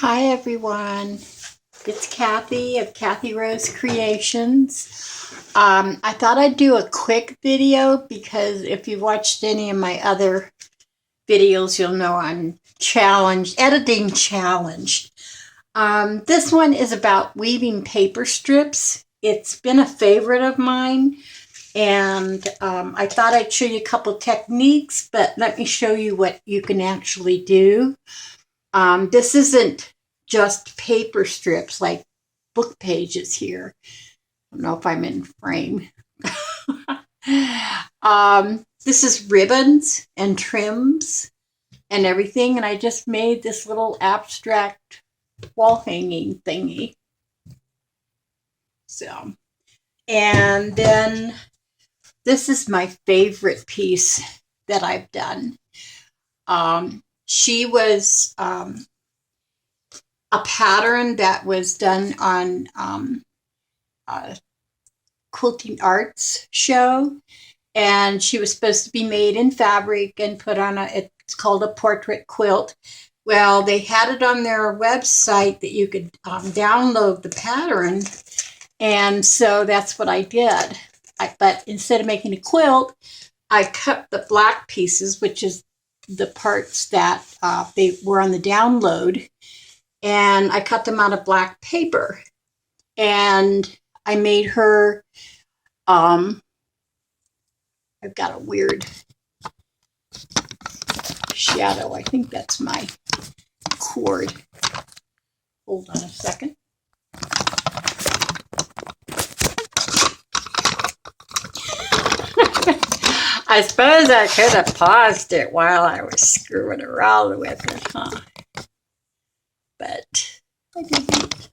Hi everyone, it's Kathy of Kathy Rose Creations. I thought I'd do a quick video because if you've watched any of my other videos, you'll know I'm editing challenged. This one is about weaving paper strips. It's been a favorite of mine, and I thought I'd show you a couple techniques, but let me show you what you can actually do. This isn't just paper strips like book pages here. I don't know if I'm in frame. This is ribbons and trims and everything, and I just made this little abstract wall hanging thingy. So, and then this is my favorite piece that I've done. She was a pattern that was done on a quilting arts show, and she was supposed to be made in fabric and put on it's called a portrait quilt. Well, they had it on their website that you could download the pattern, and so that's what I did. But instead of making a quilt, I cut the black pieces, which is the parts that they were on the download, and I cut them out of black paper, and I made her I've got a weird shadow. I think that's my cord. Hold on a second. I suppose I could have paused it while I was screwing around with it, huh? But I didn't.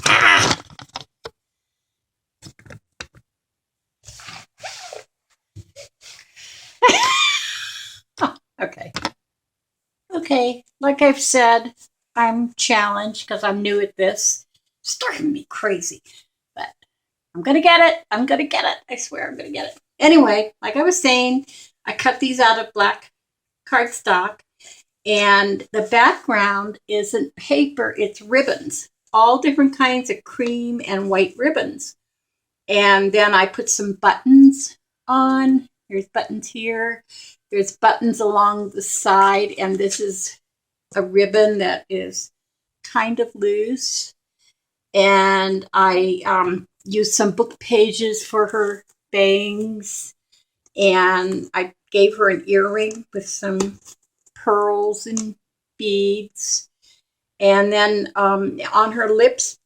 Ah! Oh, okay. Okay, like I've said, I'm challenged because I'm new at this. It's driving me crazy. But I'm going to get it. I'm going to get it. I swear I'm going to get it. Anyway, like I was saying, I cut these out of black cardstock, and the background isn't paper, it's ribbons. All different kinds of cream and white ribbons. And then I put some buttons on. There's buttons here. There's buttons along the side, and this is a ribbon that is kind of loose. And I used some book pages for her bangs, and I gave her an earring with some pearls and beads. And then on her lips,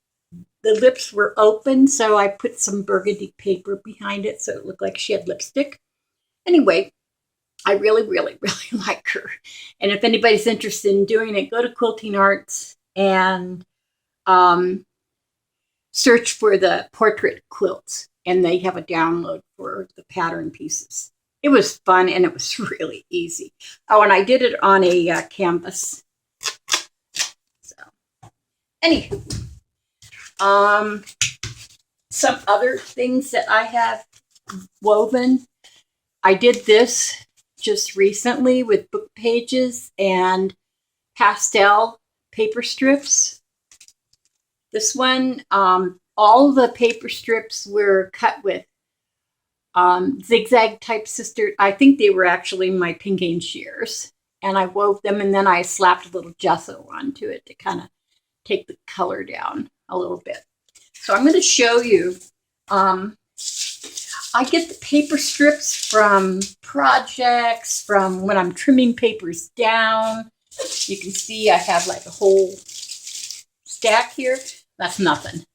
the lips were open, so I put some burgundy paper behind it so it looked like she had lipstick. Anyway, I really, really, really like her. And if anybody's interested in doing it, go to Quilting Arts and search for the portrait quilts, and they have a download for the pattern pieces. It was fun, and it was really easy. Oh, and I did it on a canvas. So, anywho, some other things that I have woven. I did this just recently with book pages and pastel paper strips. This one, all the paper strips were cut with zigzag type sister. I think they were actually my pinking shears. And I wove them, and then I slapped a little gesso onto it to kind of take the color down a little bit. So I'm going to show you. I get the paper strips from projects, from when I'm trimming papers down. You can see I have like a whole stack here. That's nothing.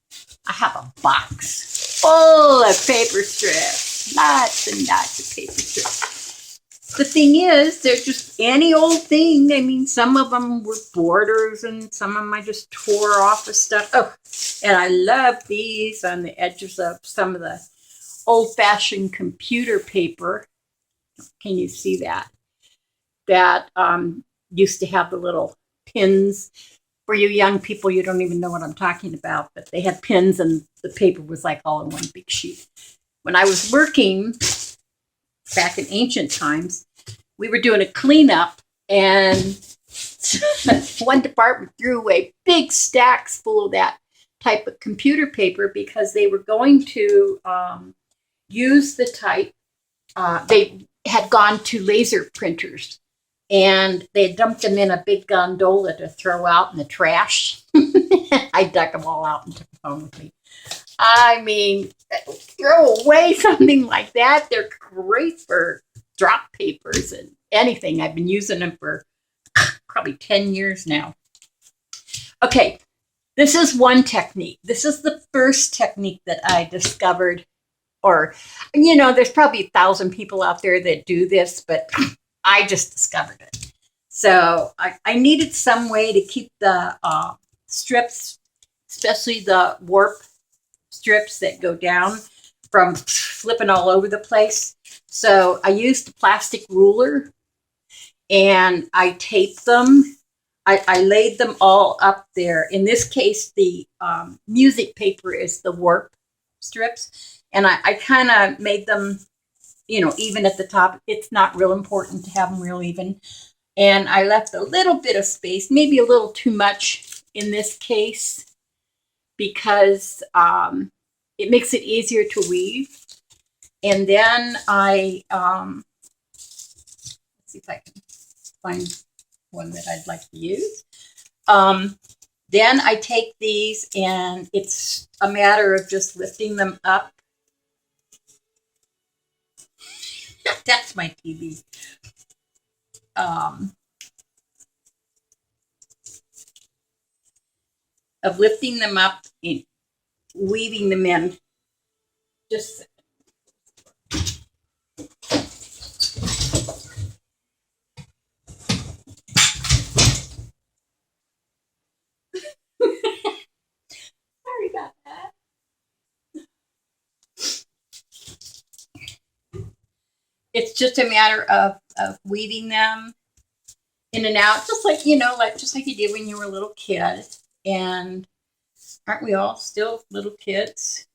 I have a box full of paper strips. Lots and lots of paper strips. The thing is, they're just any old thing. I mean, some of them were borders, and some of them I just tore off of stuff. Oh, and I love these on the edges of some of the old-fashioned computer paper. Can you see that? That used to have the little pins. For you young people, you don't even know what I'm talking about, but they had pins, and the paper was like all in one big sheet. When I was working back in ancient times, we were doing a cleanup, and one department threw away big stacks full of that type of computer paper because they were going to use the type. They had gone to laser printers, and they dumped them in a big gondola to throw out in the trash. I dug them all out and took them home with me. I mean, throw away something like that. They're great for drop papers and anything. I've been using them for probably 10 years now. Okay, this is one technique. This is the first technique that I discovered. Or, there's probably 1,000 people out there that do this, but I just discovered it. So I needed some way to keep the strips, especially the warp strips that go down, from flipping all over the place. So I used a plastic ruler, and I taped them. I laid them all up there. In this case, the music paper is the warp strips. And I kind of made them, even at the top. It's not real important to have them real even. And I left a little bit of space, maybe a little too much in this case, because it makes it easier to weave. And then let's see if I can find one that I'd like to use. Then I take these, and it's a matter of just lifting them up. That's my TV. Of lifting them up and weaving them in. Just sorry about that. It's just a matter of weaving them in and out, just like you did when you were a little kid. And aren't we all still little kids?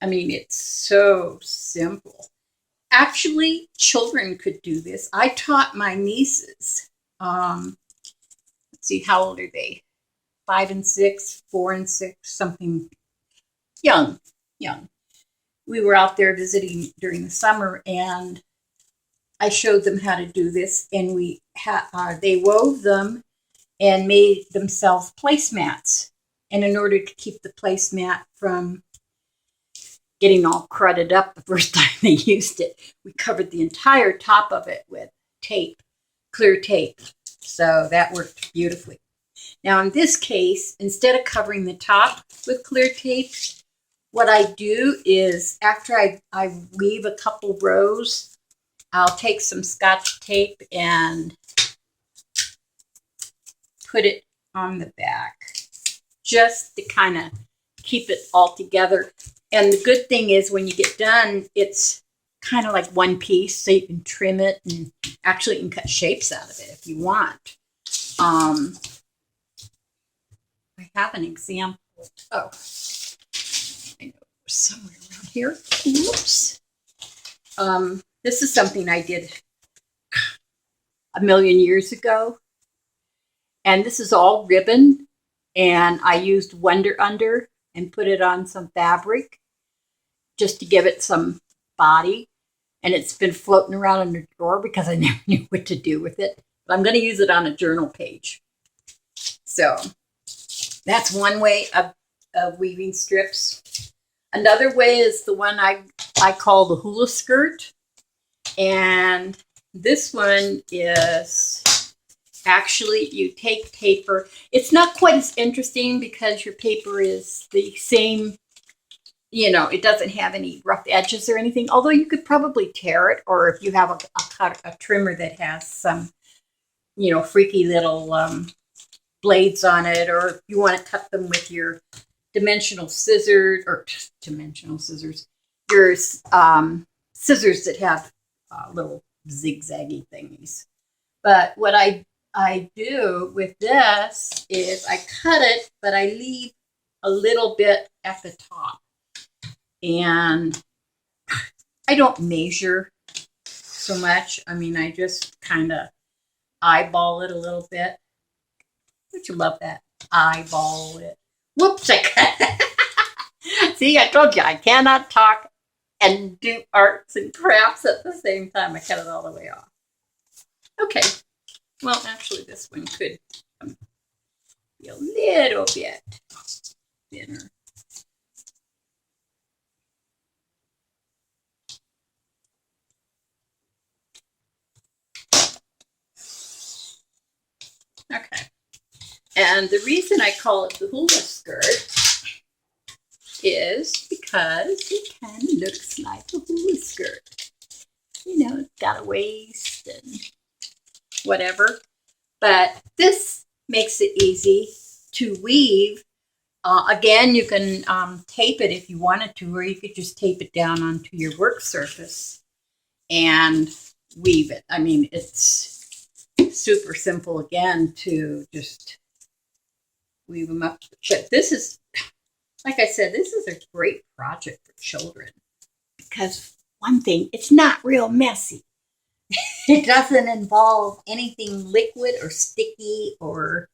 I mean, it's so simple. Actually, children could do this. I taught my nieces. Let's see, how old are they? 5 and 6, 4 and 6, something young. We were out there visiting during the summer, and I showed them how to do this, and they wove them and made themselves placemats. And in order to keep the placemat from getting all crudded up the first time they used it, we covered the entire top of it with tape, clear tape. So that worked beautifully. Now in this case, instead of covering the top with clear tape, what I do is after I weave a couple rows, I'll take some Scotch tape and put it on the back just to kind of keep it all together. And the good thing is when you get done, it's kind of like one piece, so you can trim it, and actually you can cut shapes out of it if you want. I have an example. Oh, I know it was somewhere around here. Whoops. This is something I did a million years ago. And this is all ribbon, and I used Wonder Under and put it on some fabric just to give it some body. And it's been floating around in the drawer because I never knew what to do with it. But I'm going to use it on a journal page. So that's one way of weaving strips. Another way is the one I call the hula skirt. And this one is actually, you take paper. It's not quite as interesting because your paper is the same, it doesn't have any rough edges or anything, although you could probably tear it, or if you have a trimmer that has some, freaky little blades on it, or if you want to cut them with your dimensional scissors, your scissors that have little zigzaggy thingies. But what I do with this is I cut it, but I leave a little bit at the top. And I don't measure. so much. I mean, I just kind of eyeball it a little bit. Don't you love that? Eyeball it. Whoops! See, I told you I cannot talk and do arts and crafts at the same time. I cut it all the way off. Okay. Well, actually, this one could be a little bit thinner. Okay. And the reason I call it the hula skirt is because it kind of looks like a hula skirt. You know, it's got a waist and whatever. But this makes it easy to weave. Again, you can tape it if you wanted to, or you could just tape it down onto your work surface and weave it. I mean, it's super simple, again, to just weave them up. This is, like I said, this is a great project for children because, one thing, it's not real messy. It doesn't involve anything liquid or sticky or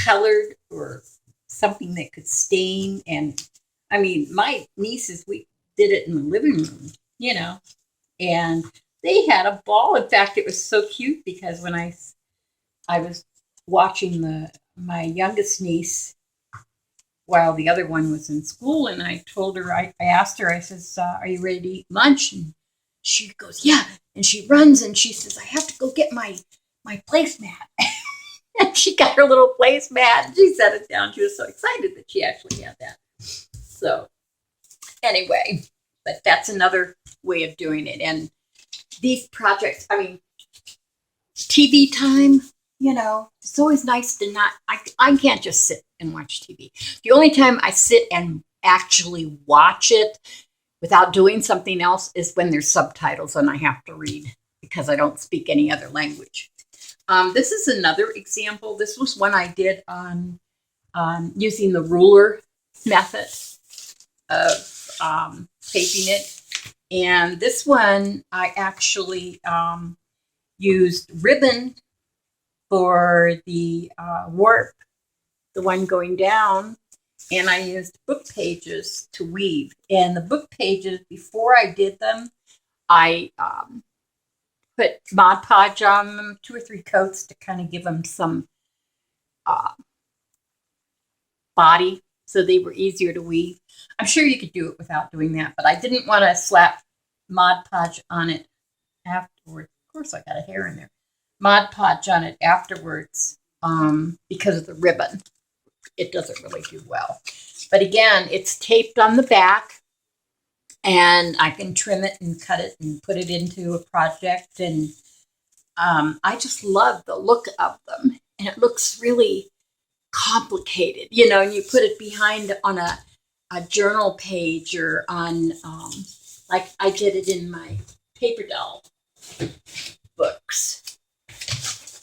colored or something that could stain. And I mean, my nieces, we did it in the living room, you know, and they had a ball. In fact, it was so cute because when I was watching my youngest niece while the other one was in school, and I told her, I asked her, I says, are you ready to eat lunch? And she goes, yeah. And she runs and she says, I have to go get my placemat. And she got her little placemat and she set it down. She was so excited that she actually had that. So anyway, but that's another way of doing it. And these projects, I mean, TV time, you know, it's always nice to not, I can't just sit and watch TV. The only time I sit and actually watch it without doing something else is when there's subtitles and I have to read because I don't speak any other language. This is another example. This was one I did on using the ruler method of taping it. And this one I actually used ribbon for the warp, the one going down, and I used book pages to weave. And the book pages, before I did them, I put Mod Podge on them, 2 or 3 coats to kind of give them some body so they were easier to weave. I'm sure you could do it without doing that, but I didn't want to slap Mod Podge on it afterwards. Of course, I got a hair in there. Mod Podge on it afterwards because of the ribbon. It doesn't really do well. But again, it's taped on the back, and I can trim it and cut it and put it into a project. And I just love the look of them. And it looks really complicated, you know, and you put it behind on a journal page or on, like I did it in my paper doll books.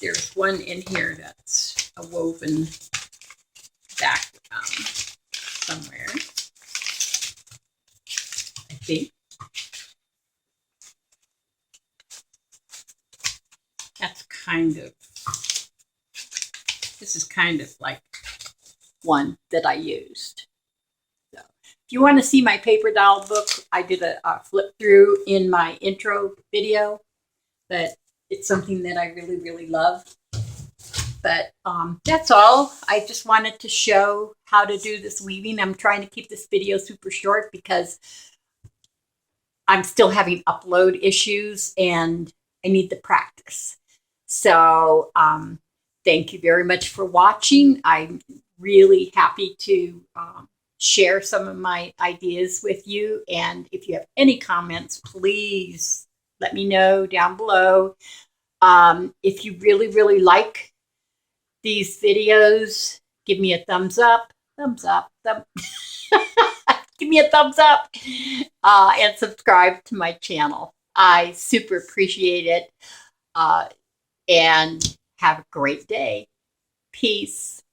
There's one in here that's a woven background somewhere, I think. That's kind of, this is kind of like one that I used. So if you want to see my paper doll book, I did a flip through in my intro video, but it's something that I really, really love. But that's all. I just wanted to show how to do this weaving. I'm trying to keep this video super short because I'm still having upload issues and I need the practice. So thank you very much for watching. I'm really happy to share some of my ideas with you. And if you have any comments, please let me know down below. If you really, really like these videos, give me a thumbs up, give me a thumbs up, and subscribe to my channel. I super appreciate it, and have a great day. Peace.